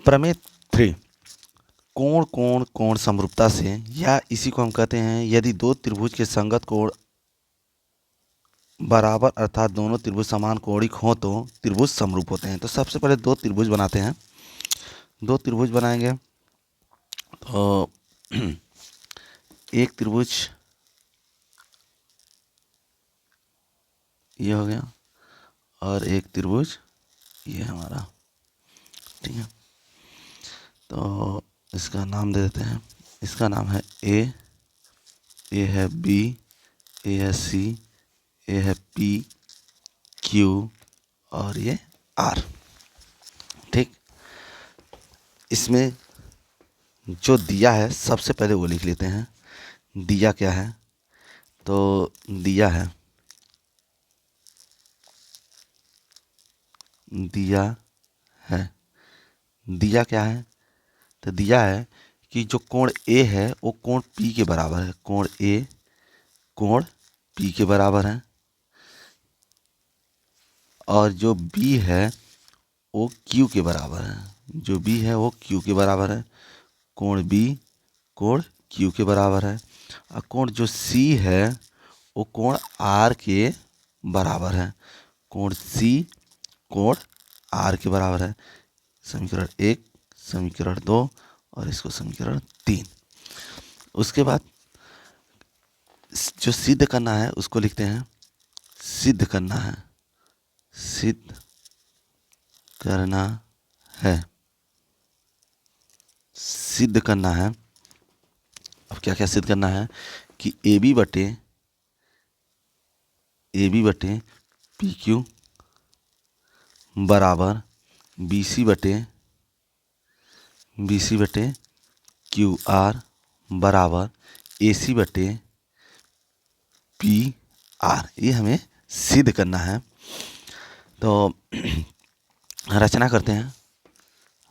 प्रमेय 3, कोण कोण कोण समरूपता से, या इसी को हम कहते हैं यदि दो त्रिभुज के संगत कोण बराबर अर्थात दोनों त्रिभुज समान कोणिक हों तो त्रिभुज समरूप होते हैं। तो सबसे पहले दो त्रिभुज बनाते हैं। दो त्रिभुज बनाएंगे तो एक त्रिभुज ये हो गया और एक त्रिभुज ये हमारा, ठीक है। तो इसका नाम दे देते हैं। इसका नाम है ए है बी, ए है सी, ए है पी, क्यू और ये आर, ठीक। इसमें जो दिया है सबसे पहले वो लिख लेते हैं। दिया क्या है? तो दिया है दिया क्या है? तो दिया है कि जो कोण ए है वो कोण पी के बराबर है। कोण ए कोण पी के बराबर है। और जो बी है वो क्यू के बराबर है। जो बी है वो क्यू के बराबर है। कोण बी कोण क्यू के बराबर है। और कोण जो सी है वो कोण आर के बराबर है। कोण सी कोण आर के बराबर है। समीकरण 1, समीकरण 2 और इसको समीकरण 3। उसके बाद जो सिद्ध करना है उसको लिखते हैं। सिद्ध करना है, सिद्ध करना है, सिद्ध करना है। अब क्या क्या सिद्ध करना है कि ए बी बटे पी क्यू बराबर बी सी बटे क्यू आर बराबर ए सी बटे पी आर। ये हमें सिद्ध करना है। तो रचना करते हैं।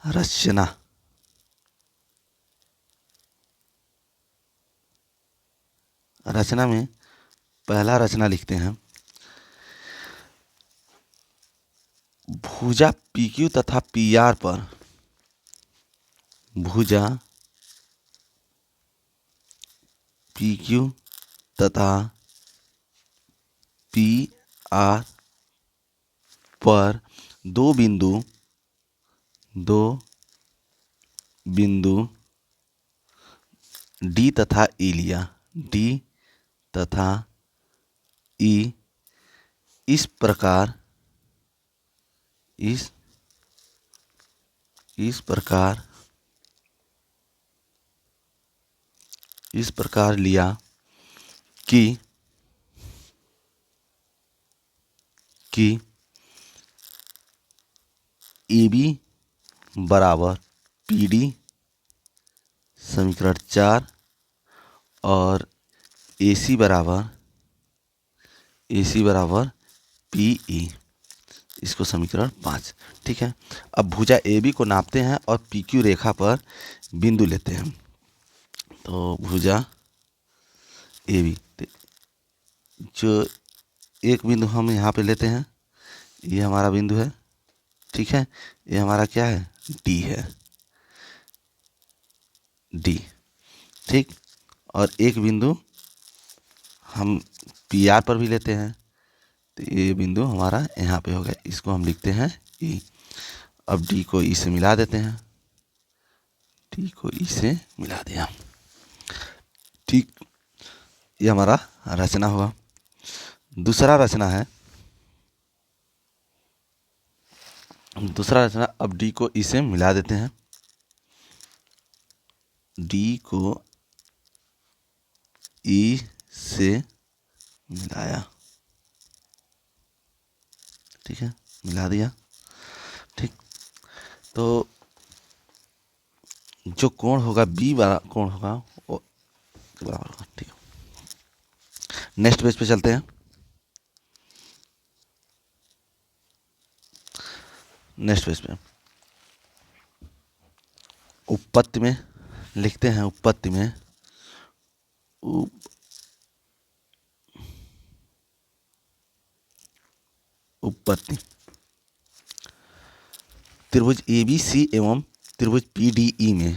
रचना में पहला रचना लिखते हैं। भुजा पी क्यू तथा पी आर पर, भुजा पी क्यू तथा पी आर पर दो बिंदु डी तथा ई लिया। डी तथा ई इस प्रकार लिया कि ए बी बराबर पी डी, समीकरण 4, और ए सी बराबर पी ई, इसको समीकरण 5, ठीक है। अब भुजा ए बी को नापते हैं और पी क्यू रेखा पर बिंदु लेते हैं। तो भुजा ए बी, जो एक बिंदु हम यहाँ पे लेते हैं, ये हमारा बिंदु है, ठीक है। ये हमारा क्या है? डी है, डी, ठीक। और एक बिंदु हम पी आर पर भी लेते हैं। तो ये बिंदु हमारा यहाँ पे हो गया, इसको हम लिखते हैं ई। अब डी को ई से मिला देते हैं। डी को ई से मिला दिया, ठीक। ये हमारा रचना हुआ। दूसरा रचना है, अब डी को ई से मिला देते हैं। डी को ई से मिलाया, ठीक है, मिला दिया, ठीक। तो जो कोण होगा बी वाला कोण होगा वो बराबर होगा, ठीक है। नेक्स्ट पेज पे चलते हैं। नेक्स्ट पेज पे उपपत्ति में लिखते हैं। उपपत्ति में उपपत्ति त्रिभुज ए बी सी एवं त्रिभुज PDE में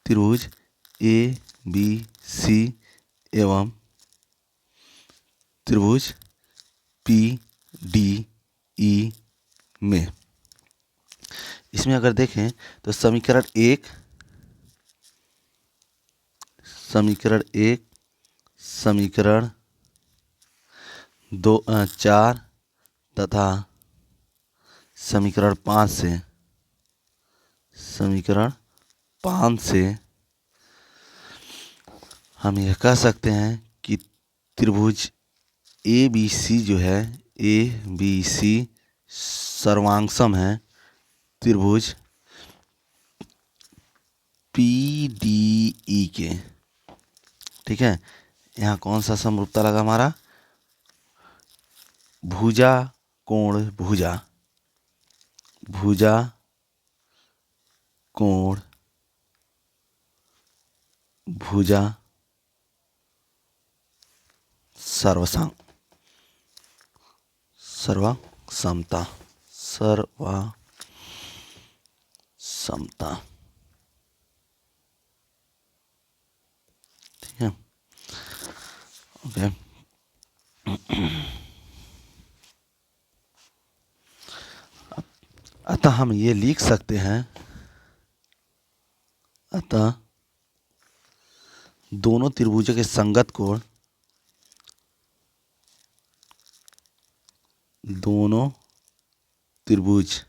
त्रिभुज ABC एवं त्रिभुज PDE में, इसमें अगर देखें तो समीकरण 1, समीकरण 2, 4 तथा समीकरण 5 से हम यह कह सकते हैं कि त्रिभुज ABC जो है, ABC सर्वांगसम है त्रिभुज PDE के। ठीक है, यहाँ कौन सा समरूपता लगा हमारा? भुजा कोण भुजा, भुजा कोण भुजा सर्वसमता। ठीक है, ओके। अतः हम ये लिख सकते हैं, अतः दोनों त्रिभुजों के संगत कोण, दोनों त्रिभुज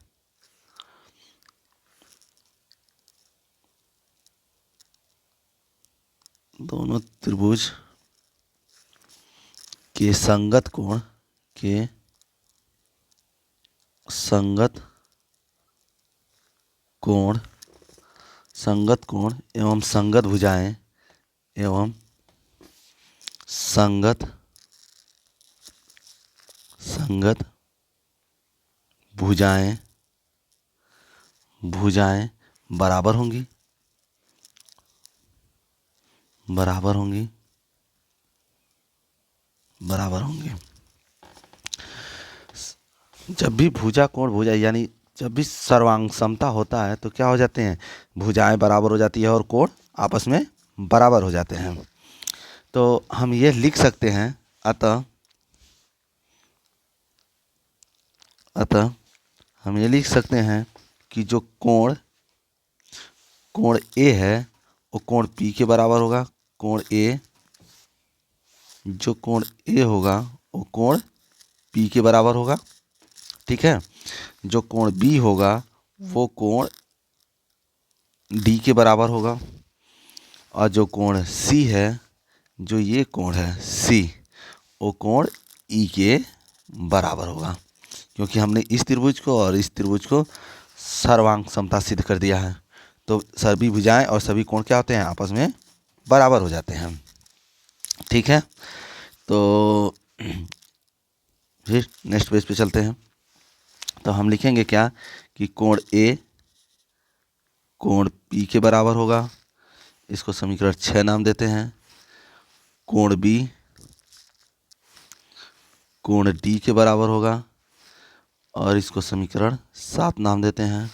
के संगत कोण एवं संगत भुजाएं भुजाएं बराबर होंगी। जब भी भुजा कोण भुजा यानी जब भी सर्वांग समता होता है तो क्या हो जाते हैं? भुजाएं बराबर हो जाती है और कोण आपस में बराबर हो जाते हैं। तो हम ये लिख सकते हैं, अतः हम ये लिख सकते हैं कि जो कोण A है वो कोण P के बराबर होगा। जो कोण A होगा वो कोण P के बराबर होगा। ठीक है, जो कोण B होगा वो कोण D के बराबर होगा, और जो कोण C है, जो ये कोण है C, वो कोण E के बराबर होगा, क्योंकि हमने इस त्रिभुज को और इस त्रिभुज को सर्वांग समता सिद्ध कर दिया है। तो सभी भुजाएं और सभी कोण क्या होते हैं? आपस में बराबर हो जाते हैं। ठीक है, तो फिर नेक्स्ट पेज पे चलते हैं। तो हम लिखेंगे क्या कि कोण A कोण P के बराबर होगा, इसको समीकरण 6 नाम देते हैं। कोण B कोण D के बराबर होगा और इसको समीकरण 7 नाम देते हैं।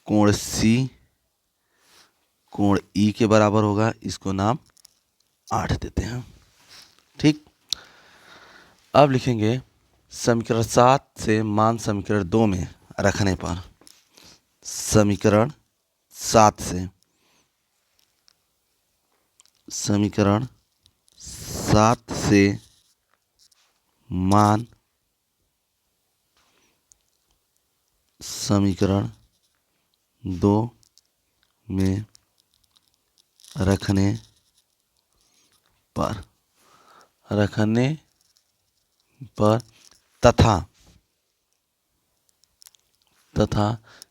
कोण C कोण E के बराबर होगा, इसको नाम 8 देते हैं। ठीक, अब लिखेंगे समीकरण 7 से मान समीकरण 2 में रखने पर, समीकरण 7 से मान समीकरण 2 में रखने पर तथा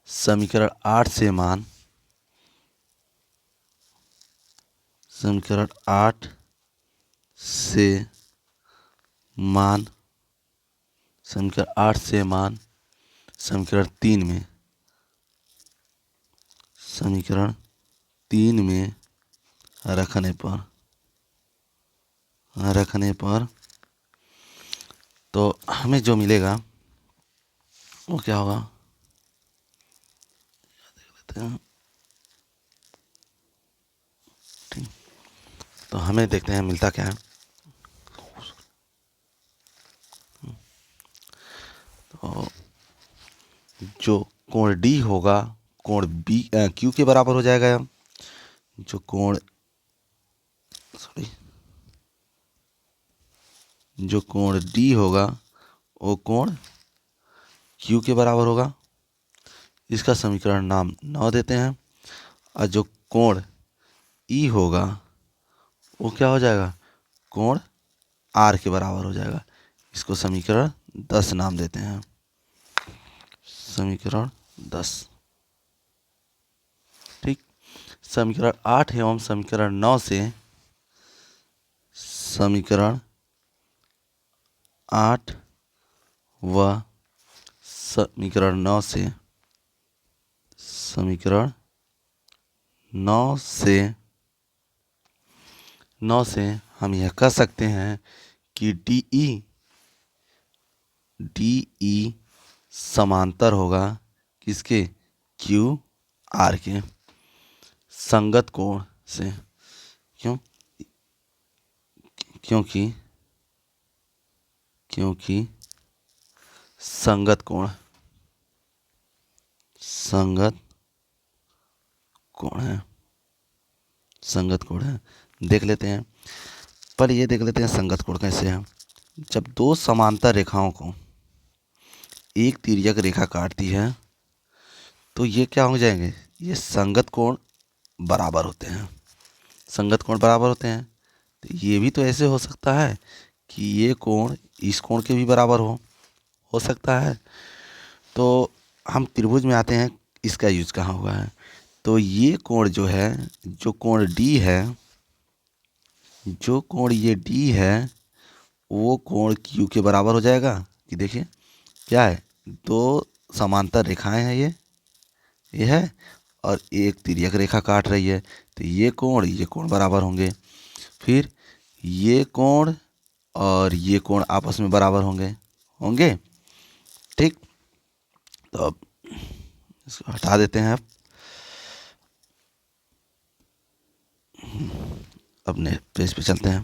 समीकरण 8 से मान समीकरण 8 से मान समीकरण 3 में रखने पर तो हमें जो मिलेगा वो क्या होगा? करते हैं। ठीक, तो हमें देखते हैं मिलता क्या है। तो जो कोण डी होगा, कोण बी क्यू के बराबर हो जाएगा। जो कोण सॉरी जो कोण डी होगा वो कोण क्यू के बराबर होगा। इसका समीकरण नाम 9 देते हैं। और जो कोण ई होगा वो क्या हो जाएगा, कोण आर के बराबर हो जाएगा। इसको समीकरण 10 नाम देते हैं। समीकरण 10। ठीक, समीकरण 8 एवं समीकरण 9 से समीकरण 8 व समीकरण 9 से समीकरण 9 से हम यह कह सकते हैं कि डी समांतर होगा किसके, क्यू आर के संगत कोण से। क्यों, क्योंकि संगत कोण है। देख लेते हैं, पर ये देख लेते हैं संगत कोण कैसे है। जब दो समांतर रेखाओं को एक तिर्यक रेखा काटती है तो ये क्या हो जाएंगे, ये संगत कोण बराबर होते हैं। तो ये भी तो ऐसे हो सकता है कि ये कोण इस कोण के भी बराबर हो सकता है। तो हम त्रिभुज में आते हैं, इसका यूज कहाँ हुआ है। तो ये कोण जो है, जो कोण डी है वो कोण क्यू के बराबर हो जाएगा। कि देखिए क्या है, दो समांतर रेखाएं हैं, ये है और एक तिर्यक रेखा काट रही है। तो ये कोण बराबर होंगे। फिर ये कोण और ये कोण आपस में बराबर होंगे। ठीक, तो अब इसको हटा देते हैं। अपने पेज पे चलते हैं।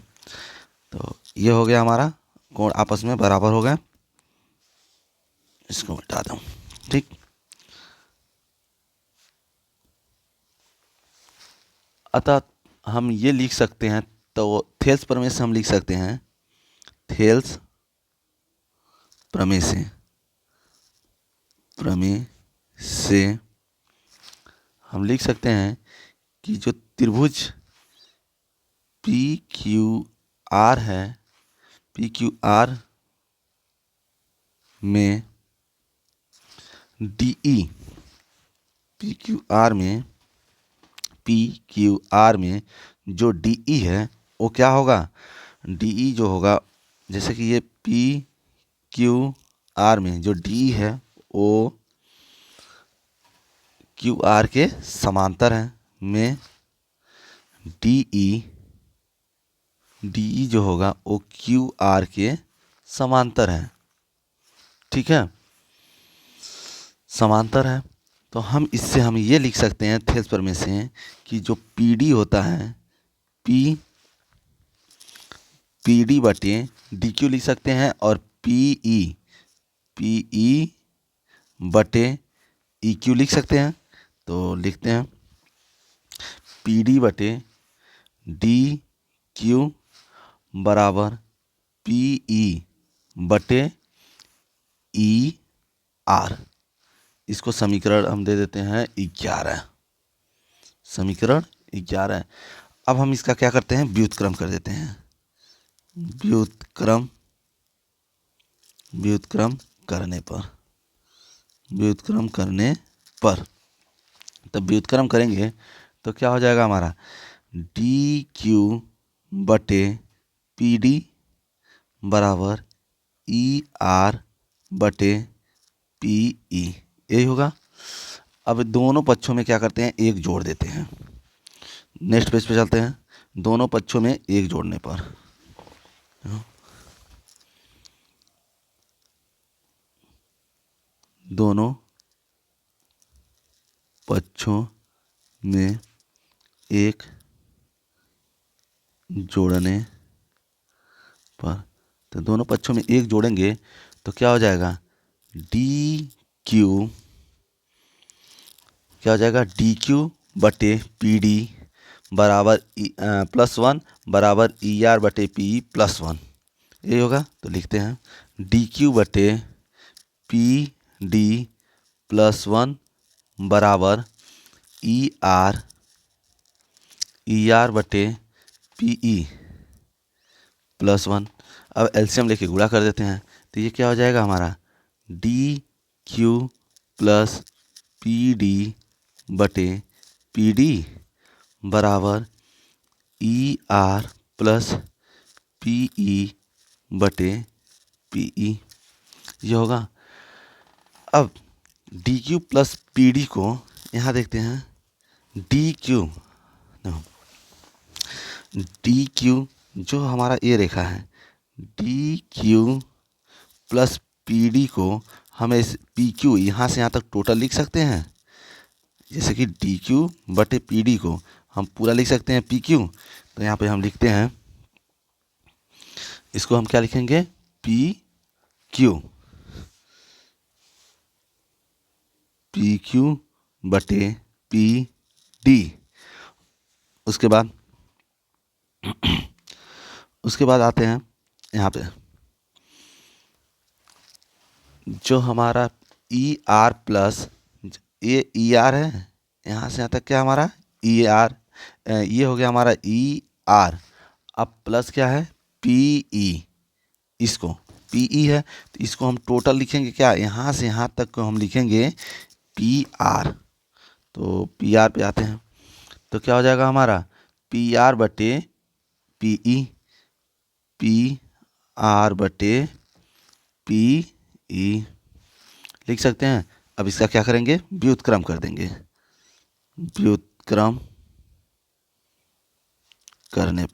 तो ये हो गया हमारा, कोण आपस में बराबर हो गए। इसको हटा दूं। ठीक, अतः हम ये लिख सकते हैं, तो थेल्स प्रमेय से हम लिख सकते हैं, थेल्स प्रमेय से हम लिख सकते हैं कि जो त्रिभुज पी क्यू आर है, पी क्यू आर में डीई, पी क्यू आर में जो डीई है वो क्या होगा, डीई जो होगा, जैसे कि ये पी क्यू आर में जो डीई है वो क्यू आर के समांतर है। में डीई जो होगा वो क्यू आर के समांतर है। ठीक है, समांतर है। तो हम इससे हम ये लिख सकते हैं थेल्स प्रमेय से कि जो पीडी होता है, पीडी बटे डी क्यू लिख सकते हैं, और पीई बटे ई क्यू लिख सकते हैं। तो लिखते हैं पीडी बटे डी क्यू बराबर पीई बटे ई आर। इसको समीकरण हम दे देते हैं 11। समीकरण 11। अब हम इसका क्या करते हैं, व्युत्क्रम कर देते हैं। व्युत्क्रम करने पर तब व्युत्क्रम करेंगे तो क्या हो जाएगा हमारा, डी क्यू बटे पी डी बराबर ई आर बटे पी ई, यही होगा। अब दोनों पक्षों में क्या करते हैं, एक जोड़ देते हैं। नेक्स्ट पेज पे चलते हैं। दोनों पक्षों में एक जोड़ने पर दोनों पक्षों में एक जोड़ने पर, तो दोनों पक्षों में एक जोड़ेंगे तो क्या हो जाएगा, डी क्यू, क्या हो जाएगा, डी क्यू बटे पी डी बराबर +1 बराबर ई आर बटे पी +1, ये होगा। तो लिखते हैं डी क्यू बटे पी डी +1 बराबर ई आर बटे पी ई +1। अब एलसीएम लेके गुणा कर देते हैं, तो ये क्या हो जाएगा हमारा, D Q plus P D बटे पी डी बराबर E R plus P E बटे पी ई, ये होगा। अब D Q plus P D को यहाँ देखते हैं, डी क्यू जो हमारा ये रेखा है, D Q plus P D को हम इस पी क्यू यहाँ से यहाँ तक टोटल लिख सकते हैं, जैसे कि डी क्यू बटे पी डी को हम पूरा लिख सकते हैं पी क्यू। तो यहाँ पे हम लिखते हैं, इसको हम क्या लिखेंगे, पी क्यू बटे पी डी। उसके बाद आते हैं यहाँ पे, जो हमारा ई आर प्लस, ये ई आर है, यहाँ से यहाँ तक क्या हमारा ई आर, ये हो गया हमारा ई आर। अब प्लस क्या है, पी ई, इसको पी ई है तो इसको हम टोटल लिखेंगे क्या, यहाँ से यहाँ तक को हम लिखेंगे पी आर। तो पी आर पे आते हैं, तो क्या हो जाएगा हमारा, पी आर बटे पी आर बटे पी ई लिख सकते हैं। अब इसका क्या करेंगे, व्युत्क्रम कर देंगे। व्युत्क्रम करने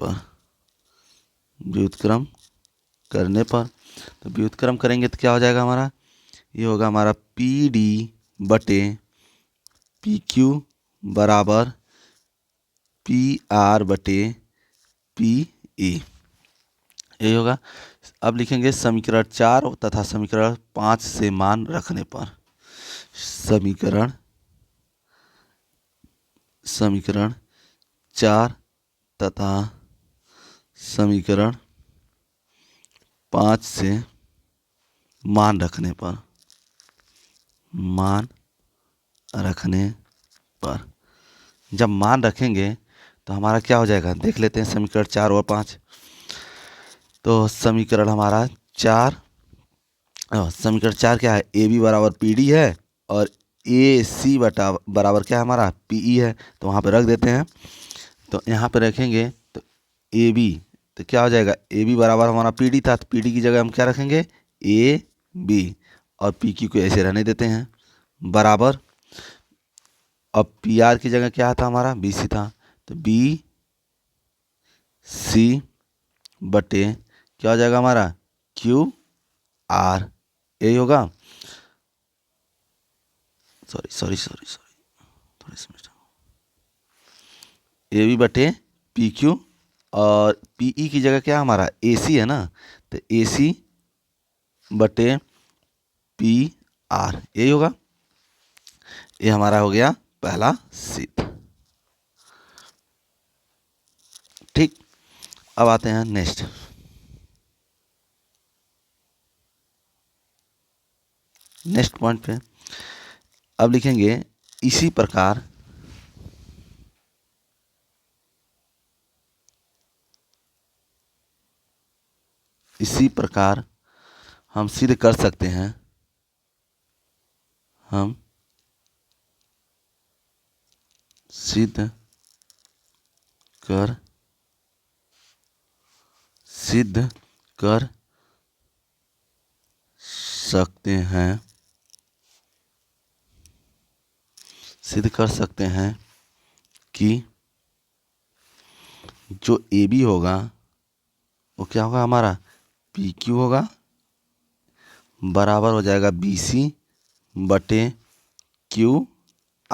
पर तो व्युत्क्रम करेंगे तो क्या हो जाएगा हमारा, ये होगा हमारा पी डी बटे पी क्यू बराबर पी आर बटे पी ई, यही होगा। अब लिखेंगे समीकरण 4 तथा समीकरण 5 से मान रखने पर, समीकरण 4 तथा समीकरण 5 से मान रखने पर, जब मान रखेंगे तो हमारा क्या हो जाएगा, देख लेते हैं समीकरण 4 और 5। तो समीकरण हमारा 4, समीकरण 4 क्या है, ए बी बराबर पी डी है और ए सी बराबर क्या है हमारा, पी ई है। तो वहाँ पे रख देते हैं, तो यहाँ पे रखेंगे तो ए बी, तो क्या हो जाएगा, ए बी बराबर हमारा पी डी था, तो पी डी की जगह हम क्या रखेंगे, ए बी, और पी क्यू को ऐसे रहने देते हैं बराबर। अब पी आर की जगह क्या था हमारा, बी सी था, तो बी सी बटे क्या हो जाएगा हमारा, क्यू आर, यही होगा। सॉरी थोड़ी समझ, ए बी बटे पी क्यू और पी ई की जगह क्या हमारा ए सी है ना, तो ए सी बटे पी आर, यही होगा। ये हमारा हो गया पहला सिद्ध। ठीक, अब आते हैं नेक्स्ट पॉइंट पे। अब लिखेंगे इसी प्रकार हम सिद्ध कर सकते हैं, हम सिद्ध कर सकते हैं कि जो ए बी होगा वो क्या होगा हमारा, पी क्यू होगा, बराबर हो जाएगा बी सी बटे क्यू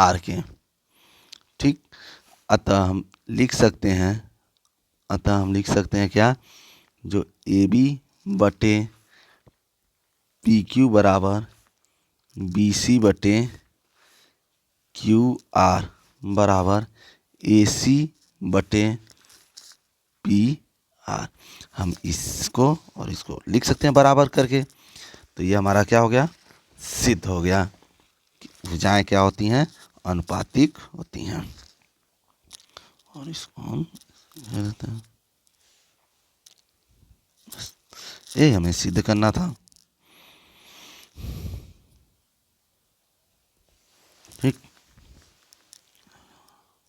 आर के। ठीक, अतः हम लिख सकते हैं क्या, जो ए बी बटे पी क्यू बराबर बी सी बटे क्यू आर बराबर ए सी बटे पी आर। हम इसको और इसको लिख सकते हैं बराबर करके। तो ये हमारा क्या हो गया, सिद्ध हो गया कि भुजाएं क्या होती हैं, अनुपातिक होती हैं। और इसको हम ये हमें सिद्ध करना था।